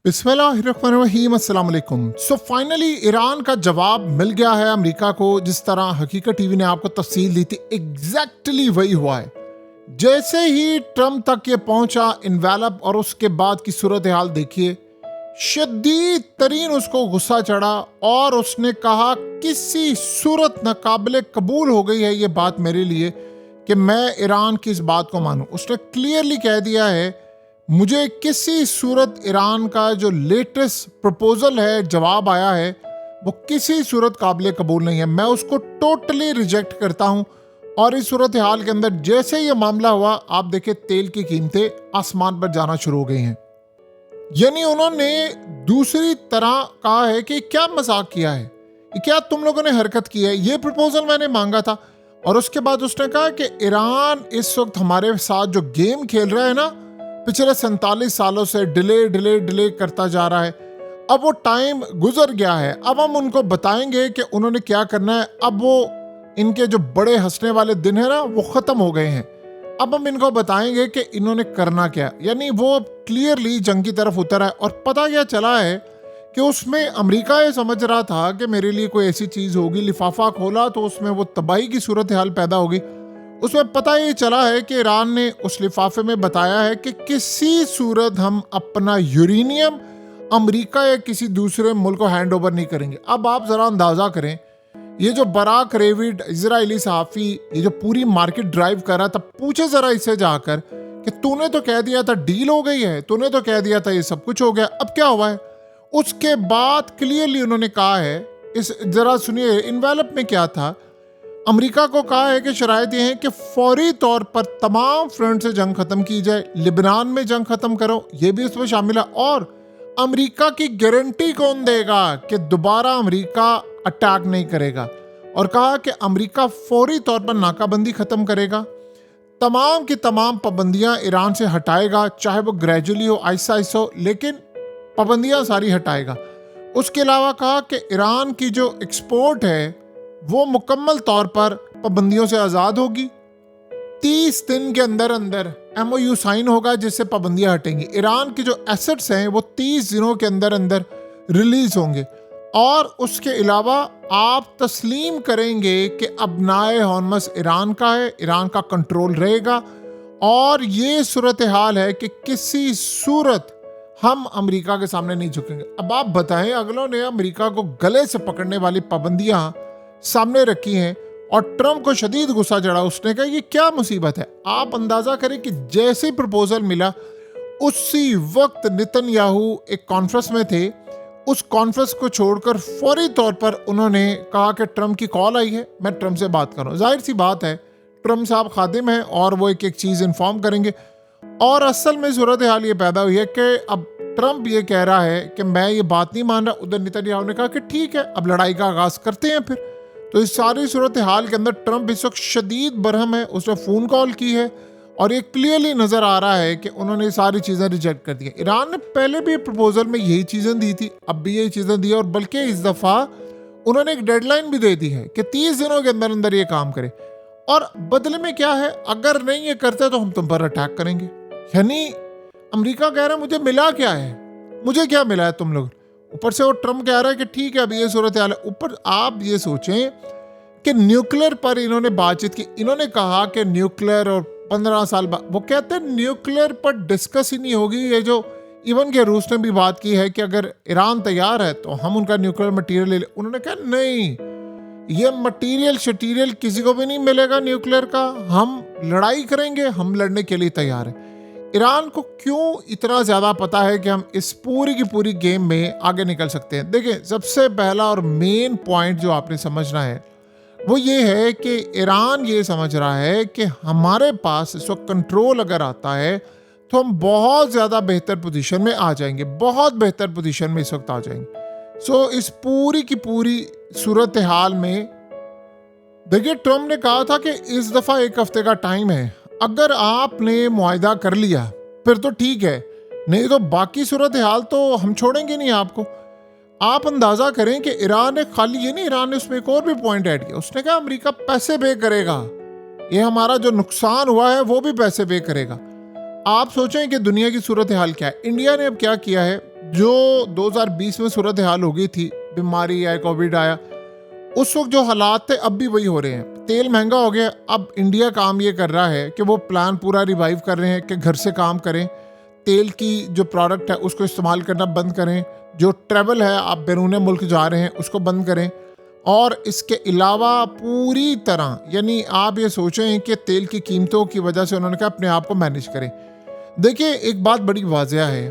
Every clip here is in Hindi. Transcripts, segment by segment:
बिस्मिल्लाहिर्रहमानिर्रहीम, अस्सलाम वालेकुम। सो फाइनली ईरान का जवाब मिल गया है अमेरिका को। जिस तरह हकीकत टीवी ने आपको तफसील दी थी, एग्जैक्टली वही हुआ है। जैसे ही ट्रम्प तक ये पहुंचा इन्वेलप, और उसके बाद की सूरत हाल देखिए, शदीद तरीन उसको गुस्सा चढ़ा और उसने कहा किसी सूरत नाकाबिले कबूल हो गई है ये बात मेरे लिए कि मैं ईरान की इस बात को मानूं। उसने क्लियरली कह दिया है, मुझे किसी सूरत ईरान का जो लेटेस्ट प्रपोजल है, जवाब आया है, वो किसी सूरत काबिल कबूल नहीं है। मैं उसको टोटली रिजेक्ट करता हूं। और इस सूरत हाल के अंदर जैसे ये मामला हुआ, आप देखें तेल की कीमतें आसमान पर जाना शुरू हो गई हैं। यानी उन्होंने दूसरी तरह कहा है कि क्या मजाक किया है, ये क्या तुम लोगों ने हरकत की है, ये प्रपोजल मैंने मांगा था। और उसके बाद उसने कहा कि ईरान इस वक्त हमारे साथ जो गेम खेल रहा है ना, पिछले 47 सालों से डिले डिले डिले करता जा रहा है, अब वो टाइम गुजर गया है। अब हम उनको बताएंगे कि उन्होंने क्या करना है। अब वो इनके जो बड़े हंसने वाले दिन है ना, वो खत्म हो गए हैं। अब हम इनको बताएंगे कि इन्होंने करना क्या। यानी वो क्लियरली जंग की तरफ उतर है। और पता क्या चला है कि उसमें अमेरिका ये समझ रहा था कि मेरे लिए कोई ऐसी चीज होगी, लिफाफा खोला तो उसमें वो तबाही की सूरत हाल पैदा होगी। उसमें पता ये चला है कि ईरान ने उस लिफाफे में बताया है कि किसी सूरत हम अपना यूरेनियम अमेरिका या किसी दूसरे मुल्क को हैंड ओवर नहीं करेंगे। अब आप जरा अंदाजा करें, ये जो बराक रेविड इजरायली सहाफ़ी ये जो पूरी मार्केट ड्राइव कर रहा था, पूछे जरा इससे जाकर कि तूने तो कह दिया था डील हो गई है, तूने तो कह दिया था ये सब कुछ हो गया, अब क्या हुआ है। उसके बाद क्लियरली उन्होंने कहा है, इस जरा सुनिए इन्वेलप में क्या था। अमेरिका को कहा है कि शराइत ये हैं कि फौरी तौर पर तमाम फ्रंट से जंग खत्म की जाए, लिबनान में जंग खत्म करो, ये भी उसमें शामिल है। और अमेरिका की गारंटी कौन देगा कि दोबारा अमेरिका अटैक नहीं करेगा। और कहा कि अमेरिका फौरी तौर पर नाकाबंदी खत्म करेगा, तमाम की तमाम पाबंदियां ईरान से हटाएगा, चाहे वो ग्रेजुअली हो, आहिस्ता आहिस्ता हो, लेकिन पाबंदियां सारी हटाएगा। उसके अलावा कहा कि ईरान की जो एक्सपोर्ट है वो मुकम्मल तौर पर पाबंदियों से आज़ाद होगी। 30 दिन के अंदर अंदर MOU साइन होगा जिससे पाबंदियां हटेंगी। ईरान की जो एसेट्स हैं वो 30 दिनों के अंदर अंदर रिलीज होंगे। और उसके अलावा आप तस्लीम करेंगे कि अबनाए हॉर्मस ईरान का है, ईरान का कंट्रोल रहेगा। और ये सूरत हाल है कि किसी सूरत हम अमेरिका के सामने नहीं झुकेंगे। अब आप बताएं, अगलों ने अमेरिका को गले से पकड़ने वाली पाबंदियां सामने रखी हैं और ट्रम्प को शदीद गुस्सा चढ़ा। उसने कहा ये क्या मुसीबत है। आप अंदाजा करें कि जैसे प्रपोजल मिला उसी वक्त नेतन्याहू एक कॉन्फ्रेंस में थे। उस कॉन्फ्रेंस को छोड़कर फौरी तौर पर उन्होंने कहा कि ट्रम्प की कॉल आई है, मैं ट्रम्प से बात करूं। जाहिर सी बात है, ट्रम्प साहब खादिम हैं और वो एक एक चीज़ इन्फॉर्म करेंगे। और असल में सूरत हाल ये पैदा हुई है कि अब ट्रम्प ये कह रहा है कि मैं ये बात नहीं मान रहा। उधर नेतन्याहू ने कहा कि ठीक है, अब लड़ाई का आगाज़ करते हैं फिर। तो इस सारी सूरत हाल के अंदर ट्रम्प इस वक्त शदीद बरहम है। उसने फ़ोन कॉल की है और ये क्लियरली नज़र आ रहा है कि उन्होंने सारी चीज़ें रिजेक्ट कर दी। ईरान ने पहले भी प्रपोजल में यही चीज़ें दी थी, अब भी यही चीज़ें दी, और बल्कि इस दफ़ा उन्होंने एक डेडलाइन भी दे दी है कि 30 दिनों के अंदर अंदर ये काम करे। और बदले में क्या है, अगर नहीं ये करते तो हम तुम पर अटैक करेंगे। यानी अमेरिका कह रहा है मुझे मिला क्या है, मुझे क्या मिला है तुम लोग। ऊपर से वो ट्रम्प कह रहा है कि ठीक है अब ये सूरत हाल है। ऊपर आप ये सोचें कि न्यूक्लियर पर इन्होंने बातचीत की। इन्होंने कहा कि न्यूक्लियर, और 15 साल बाद वो कहते हैं न्यूक्लियर पर डिस्कस ही नहीं होगी। ये जो इवन के रूस ने भी बात की है कि अगर ईरान तैयार है तो हम उनका न्यूक्लियर मटीरियल ले लें। उन्होंने कहा नहीं, ये मटीरियल किसी को भी नहीं मिलेगा न्यूक्लियर का, हम लड़ाई करेंगे, हम लड़ने के लिए तैयार हैं। ईरान को क्यों इतना ज़्यादा पता है कि हम इस पूरी की पूरी गेम में आगे निकल सकते हैं। देखिए, सबसे पहला और मेन पॉइंट जो आपने समझना है वो ये है कि ईरान ये समझ रहा है कि हमारे पास इस वक्त कंट्रोल अगर आता है तो हम बहुत ज़्यादा बेहतर पोजीशन में आ जाएंगे, बहुत बेहतर पोजीशन में इस वक्त आ जाएंगे। सो इस पूरी की पूरी सूरत हाल में देखिए, ट्रम्प ने कहा था कि इस दफ़ा 1 हफ्ते का टाइम है, अगर आपने मुआहिदा कर लिया फिर तो ठीक है, नहीं तो बाकी सूरत हाल तो हम छोड़ेंगे नहीं आपको। आप अंदाज़ा करें कि ईरान ने खाली ये नहीं, ईरान ने उसमें एक और भी पॉइंट ऐड किया। उसने कहा अमेरिका पैसे पे करेगा, ये हमारा जो नुकसान हुआ है वो भी पैसे पे करेगा। आप सोचें कि दुनिया की सूरत हाल क्या है। इंडिया ने अब क्या किया है, जो 2020 में सूरत हाल हो गई थी, बीमारी आया, कोविड आया, उस वक्त जो हालात थे अब भी वही हो रहे हैं। तेल महंगा हो गया। अब इंडिया काम ये कर रहा है कि वो प्लान पूरा रिवाइव कर रहे हैं कि घर से काम करें, तेल की जो प्रोडक्ट है उसको इस्तेमाल करना बंद करें, जो ट्रैवल है आप बैरून मुल्क जा रहे हैं उसको बंद करें, और इसके अलावा पूरी तरह यानी आप ये सोचें कि तेल की कीमतों की वजह से उन्होंने कहा अपने आप को मैनेज करें। देखिए एक बात बड़ी वाज़ेह है,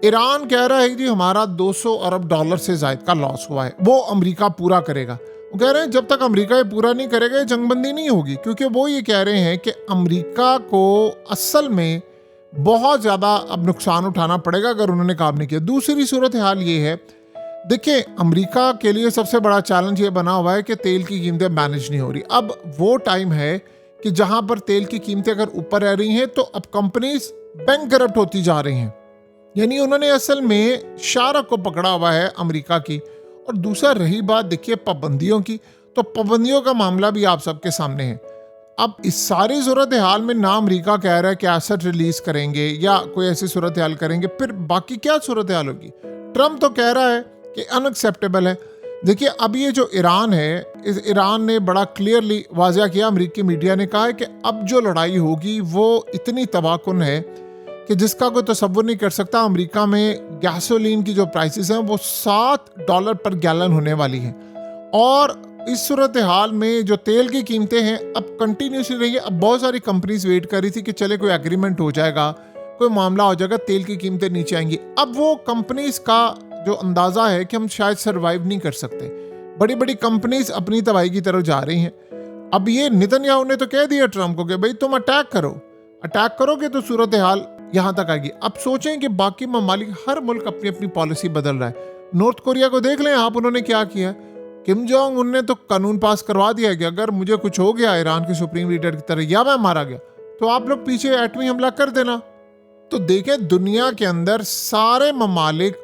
ईरान कह रहा है कि जी हमारा 200 अरब डॉलर से ज़ायद का लॉस हुआ है, वो अमेरिका पूरा करेगा। वो कह रहे हैं जब तक अमेरिका ये पूरा नहीं करेगा ये जंगबंदी नहीं होगी, क्योंकि वो ये कह रहे हैं कि अमेरिका को असल में बहुत ज़्यादा अब नुकसान उठाना पड़ेगा अगर उन्होंने काम नहीं किया। दूसरी सूरत हाल ये है, देखिए अमेरिका के लिए सबसे बड़ा चैलेंज ये बना हुआ है कि तेल की कीमतें मैनेज नहीं हो रही। अब वो टाइम है कि जहाँ पर तेल की कीमतें अगर ऊपर रह रही हैं तो अब कंपनीज बैंकरप्ट होती जा रही हैं, यानी उन्होंने असल में शारक को पकड़ा हुआ है अमेरिका की। और दूसरा रही बात देखिए पाबंदियों की, तो पाबंदियों का मामला भी आप सबके सामने है। अब इस सारी सूरत हाल में ना अमेरिका कह रहा है कि एसेट रिलीज करेंगे या कोई ऐसी सूरत हाल करेंगे, फिर बाकी क्या सूरत हाल होगी। ट्रम्प तो कह रहा है कि अनएक्सेप्टेबल है। देखिए अब ये जो ईरान है, इस ईरान ने बड़ा क्लियरली वाज़ा किया, अमेरिकी मीडिया ने कहा है कि अब जो लड़ाई होगी वो इतनी तबाहकुन है कि जिसका कोई तसव्वुर नहीं कर सकता। अमेरिका में गैसोलीन की जो प्राइसेस हैं वो $7 पर गैलन होने वाली हैं, और इस सूरत हाल में जो तेल की कीमतें हैं अब कंटिन्यूसली रही है। अब बहुत सारी कंपनीज वेट कर रही थी कि चले कोई एग्रीमेंट हो जाएगा, कोई मामला हो जाएगा, तेल की कीमतें नीचे आएंगी। अब वो कंपनीज का जो अंदाज़ा है कि हम शायद सर्वाइव नहीं कर सकते, बड़ी बड़ी कंपनीज अपनी तबाही की तरफ जा रही हैं। अब ये नेतन्याहू ने तो कह दिया ट्रम्प को कि भाई तुम अटैक करो, अटैक करोगे तो सूरत हाल यहाँ तक आएगी। अब सोचें कि बाकी ममालिक, हर मुल्क अपनी अपनी पॉलिसी बदल रहा है। नॉर्थ कोरिया को देख लें आप, उन्होंने क्या किया। किम जोंग उन ने तो कानून पास करवा दिया कि अगर मुझे कुछ हो गया ईरान के सुप्रीम लीडर की तरह या मैं मारा गया तो आप लोग पीछे एटमी हमला कर देना। तो देखें दुनिया के अंदर सारे ममालिक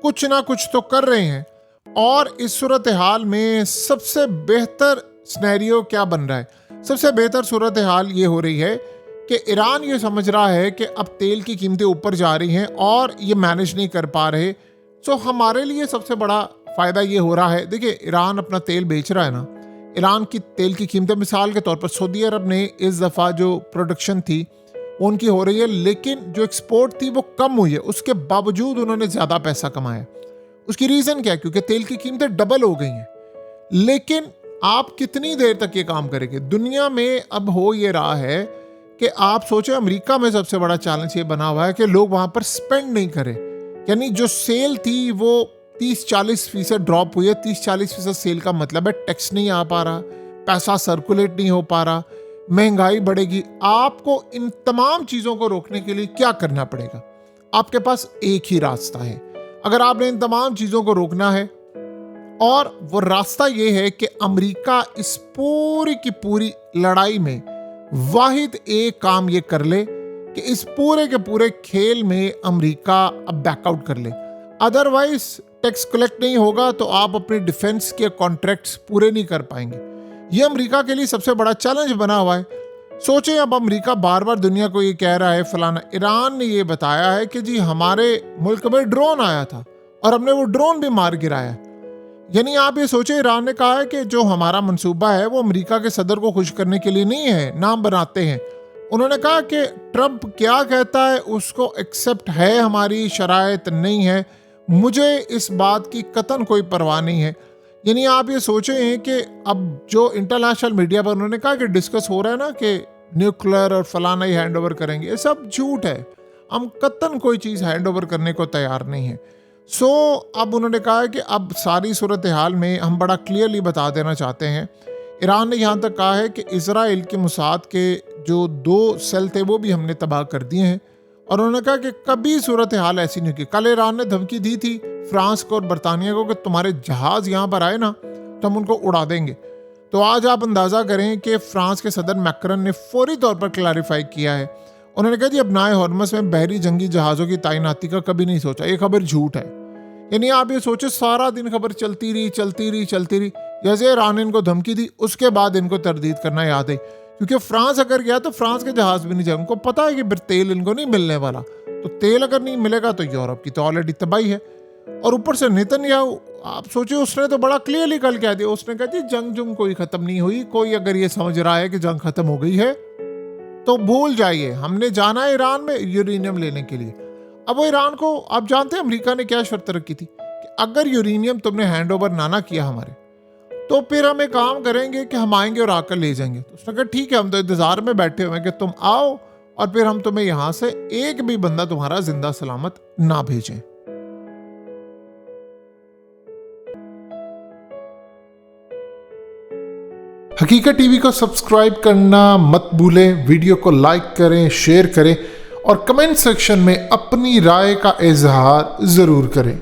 कुछ ना कुछ तो कर रहे हैं, और इस सूरत हाल में सबसे बेहतर सिनेरियो क्या बन रहा है, सबसे बेहतर सूरत हाल ये हो रही है कि ईरान ये समझ रहा है कि अब तेल की कीमतें ऊपर जा रही हैं और ये मैनेज नहीं कर पा रहे। सो हमारे लिए सबसे बड़ा फ़ायदा ये हो रहा है, देखिए ईरान अपना तेल बेच रहा है ना, ईरान की तेल की कीमतें मिसाल के तौर पर सऊदी अरब ने इस दफ़ा जो प्रोडक्शन थी वो उनकी हो रही है, लेकिन जो एक्सपोर्ट थी वो कम हुई है, उसके बावजूद उन्होंने ज़्यादा पैसा कमाया। उसकी रीज़न क्या है, क्योंकि तेल की कीमतें डबल हो गई हैं। लेकिन आप कितनी देर तक ये काम करेंगे। दुनिया में अब हो ये रहा है कि आप सोचें अमेरिका में सबसे बड़ा चैलेंज ये बना हुआ है कि लोग वहाँ पर स्पेंड नहीं करें, यानी जो सेल थी वो 30-40% ड्रॉप हुई है। 30-40% सेल का मतलब है टैक्स नहीं आ पा रहा, पैसा सर्कुलेट नहीं हो पा रहा, महंगाई बढ़ेगी। आपको इन तमाम चीज़ों को रोकने के लिए क्या करना पड़ेगा, आपके पास एक ही रास्ता है अगर आपने इन तमाम चीज़ों को रोकना है, और वो रास्ता ये है कि अमेरिका इस पूरी की पूरी लड़ाई में वाहिद एक काम ये कर ले कि इस पूरे के पूरे खेल में अमेरिका अब बैकआउट कर ले। अदरवाइज टैक्स कलेक्ट नहीं होगा तो आप अपने डिफेंस के कॉन्ट्रैक्ट्स पूरे नहीं कर पाएंगे। ये अमेरिका के लिए सबसे बड़ा चैलेंज बना हुआ है। सोचें अब अमेरिका बार बार दुनिया को ये कह रहा है फलाना, ईरान ने ये बताया है कि जी हमारे मुल्क में ड्रोन आया था और हमने वो ड्रोन भी मार गिराया। यानी आप ये सोचें ईरान ने कहा है कि जो हमारा मंसूबा है वो अमेरिका के सदर को खुश करने के लिए नहीं है, नाम बनाते हैं। उन्होंने कहा कि ट्रम्प क्या कहता है उसको एक्सेप्ट है, हमारी शराइत नहीं है, मुझे इस बात की कतन कोई परवाह नहीं है। यानी आप ये सोचें कि अब जो इंटरनेशनल मीडिया पर उन्होंने कहा कि डिस्कस हो रहा है ना कि न्यूक्लियर और फलाना ही हैंड ओवर करेंगे, ये सब झूठ है। हम कतन कोई चीज़ हैंड ओवर करने को तैयार नहीं है। सो अब उन्होंने कहा है कि अब सारी सूरत हाल में हम बड़ा क्लियरली बता देना चाहते हैं। ईरान ने यहाँ तक कहा है कि इजराइल के मुसाद के जो 2 सेल थे वो भी हमने तबाह कर दिए हैं, और उन्होंने कहा कि कभी सूरत हाल ऐसी नहीं की। कल ईरान ने धमकी दी थी फ्रांस को और बरतानिया को कि तुम्हारे जहाज़ यहाँ पर आए ना तो हम उनको उड़ा देंगे। तो आज आप अंदाज़ा करें कि फ्रांस के सदर मैक्रन ने फौरी तौर पर क्लैरिफाई किया है। उन्होंने कहा जी अब नाए हॉर्मस में बहरी जंगी जहाज़ों की तैनाती का कभी नहीं सोचा, ये खबर झूठ है। यानी आप ये सोचे सारा दिन खबर चलती रही, जैसे ईरान ने इनको धमकी दी उसके बाद इनको तरदीद करना याद है, क्योंकि फ्रांस अगर गया तो फ्रांस के जहाज़ भी नहीं जाए, उनको पता है कि तेल इनको नहीं मिलने वाला, तो तेल अगर नहीं मिलेगा तो यूरोप की तो ऑलरेडी तबाही है। और ऊपर से नेतन्याहू, आप सोचिए, उसने तो बड़ा क्लियरली कल कह दिया, उसने कहा जी जंग कोई खत्म नहीं हुई, कोई अगर ये समझ रहा है कि जंग खत्म हो गई है तो भूल जाइए, हमने जाना है ईरान में यूरेनियम लेने के लिए। अब वो ईरान को, आप जानते हैं अमेरिका ने क्या शर्त रखी थी कि अगर यूरेनियम तुमने हैंड ओवर ना किया हमारे, तो फिर हम एक काम करेंगे कि हम आएंगे और आकर ले जाएंगे। तो उसने कहा ठीक है, हम तो इंतजार में बैठे हुए हैं कि तुम आओ और फिर हम तुम्हें यहां से एक भी बंदा तुम्हारा जिंदा सलामत ना भेजें। हकीकत टीवी को सब्सक्राइब करना मत भूलें, वीडियो को लाइक करें, शेयर करें और कमेंट सेक्शन में अपनी राय का इजहार जरूर करें।